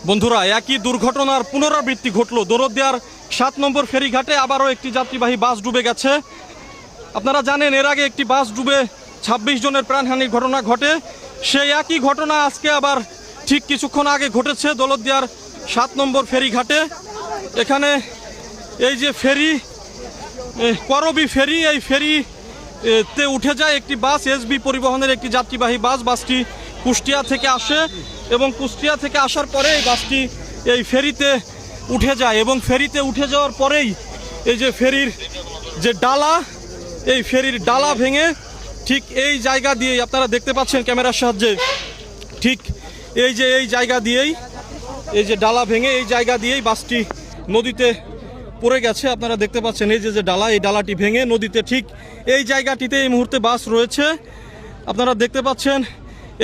বন্ধুরা, একই দুর্ঘটনার পুনরাবৃত্তি ঘটল। দৌলতদিয়ার 7 নম্বর ফেরিঘাটে আবারও একটি যাত্রীবাহী বাস ডুবে গেছে। আপনারা জানেন এর আগে একটি বাস ডুবে 26 জনের প্রাণহানির ঘটনা ঘটে। সেই একই ঘটনা আজকে আবার ঠিক কিছুক্ষণ আগে ঘটেছে দৌলতদিয়ার 7 নম্বর ফেরিঘাটে। এখানে এই যে ফেরি, করবি ফেরি, এই ফেরিতে উঠে যায় একটি বাস, এসবি পরিবহনের একটি যাত্রীবাহী বাস। বাসটি কুষ্টিয়া থেকে আসে এবং কুষ্টিয়া থেকে আসার পরে এই বাসটি এই ফেরিতে উঠে যায় এবং ফেরিতে উঠে যাওয়ার পরেই এই যে ফেরির যে ডালা, এই ফেরির ডালা ভেঙে ঠিক এই জায়গা দিয়েই আপনারা দেখতে পাচ্ছেন ক্যামেরার সাহায্যে, ঠিক এই যে এই জায়গা দিয়েই এই যে ডালা ভেঙে এই জায়গা দিয়েই বাসটি নদীতে পড়ে গেছে। আপনারা দেখতে পাচ্ছেন এই যে ডালা, এই ডালাটি ভেঙে নদীতে ঠিক এই জায়গাটিতে এই মুহূর্তে বাস রয়েছে। আপনারা দেখতে পাচ্ছেন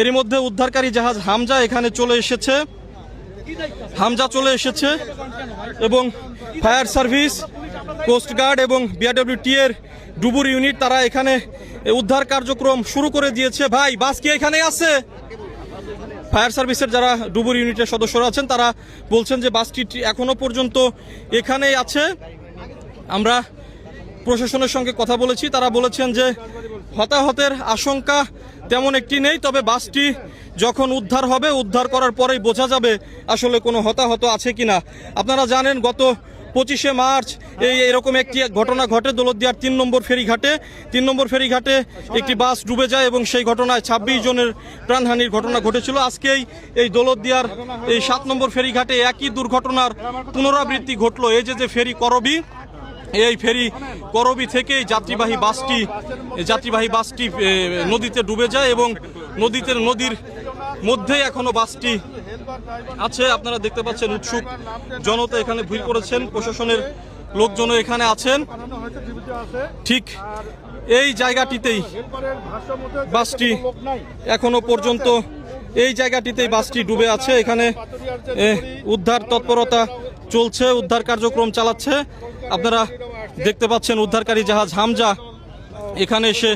এরই মধ্যে উদ্ধারকারী জাহাজ হামজা এখানে চলে এসেছে, এবং ফায়ার সার্ভিস, কোস্টগার্ড এবং বিআরডব্লিউটি এর ডুবুর ইউনিট তারা এখানে উদ্ধার কার্যক্রম শুরু করে দিয়েছে। ভাই, বাস কি এখানে আছে? ফায়ার সার্ভিসের যারা ডুবুর ইউনিটের সদস্যরা আছেন তারা বলছেন যে বাসটি এখনো পর্যন্ত এখানেই আছে। আমরা প্রশাসনের সঙ্গে কথা বলেছি, তারা বলেছেন যে হতাহতের আশঙ্কা তেমন একটি নেই, তবে বাসটি যখন উদ্ধার হবে, উদ্ধার করার পরেই বোঝা যাবে আসলে কোনো হতাহত আছে কিনা। আপনারা জানেন গত 25শে মার্চ এরকম একটি ঘটনা ঘটে দৌলতদিয়ার 3 নম্বর ফেরিঘাটে। 3 নম্বর ফেরিঘাটে একটি বাস ডুবে যায় এবং সেই ঘটনায় 26 জনের প্রাণহানির ঘটনা ঘটেছিল। আজকেই এই দৌলতদিয়ার এই 7 নম্বর ফেরিঘাটে একই দুর্ঘটনার পুনরাবৃত্তি ঘটলো। এই যে ফেরি করবি, এই ফেরি করবি থেকে যাত্রীবাহী বাসটি নদীতে ডুবে যায় এবং নদীর মধ্যে এখনো বাসটি আছে। আপনারা দেখতে পাচ্ছেন উৎসুক জনতা এখানে ভিড় করেছেন, প্রশাসনের লোকজনও এখানে আছেন। ঠিক এই জায়গাটিতেই বাসটি এখনো পর্যন্ত বাসটি ডুবে আছে। এখানে উদ্ধার তৎপরতা চলছে, উদ্ধার কার্যক্রম চালাচ্ছে। আপনারা দেখতে পাচ্ছেন উদ্ধারকারী জাহাজ হামজা এখানে এসে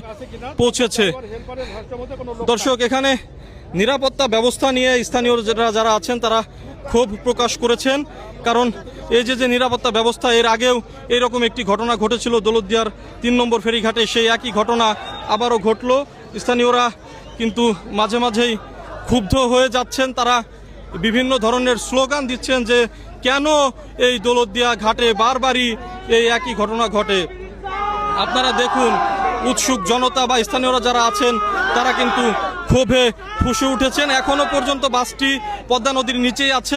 পৌঁছেছে। দর্শক, এখানে নিরাপত্তা ব্যবস্থা নিয়ে স্থানীয় যারা আছেন তারা ক্ষোভ প্রকাশ করেছেন, কারণ এই যে নিরাপত্তা ব্যবস্থা, এর আগেও এইরকম একটি ঘটনা ঘটেছিল দৌলতদিয়ার 3 নম্বর ফেরিঘাটে, সেই একই ঘটনা আবারও ঘটল। স্থানীয়রা কিন্তু মাঝে মাঝেই ক্ষুব্ধ হয়ে যাচ্ছেন, তারা বিভিন্ন ধরনের স্লোগান দিচ্ছেন যে কেন এই দৌলতদিয়া ঘাটে বারবারই এই একই ঘটনা ঘটে। আপনারা দেখুন উৎসুক জনতা বা স্থানীয়রা যারা আছেন তারা কিন্তু ক্ষোভে ফুঁসে উঠেছেন। এখনো পর্যন্ত বাসটি পদ্মা নদীর নিচেই আছে।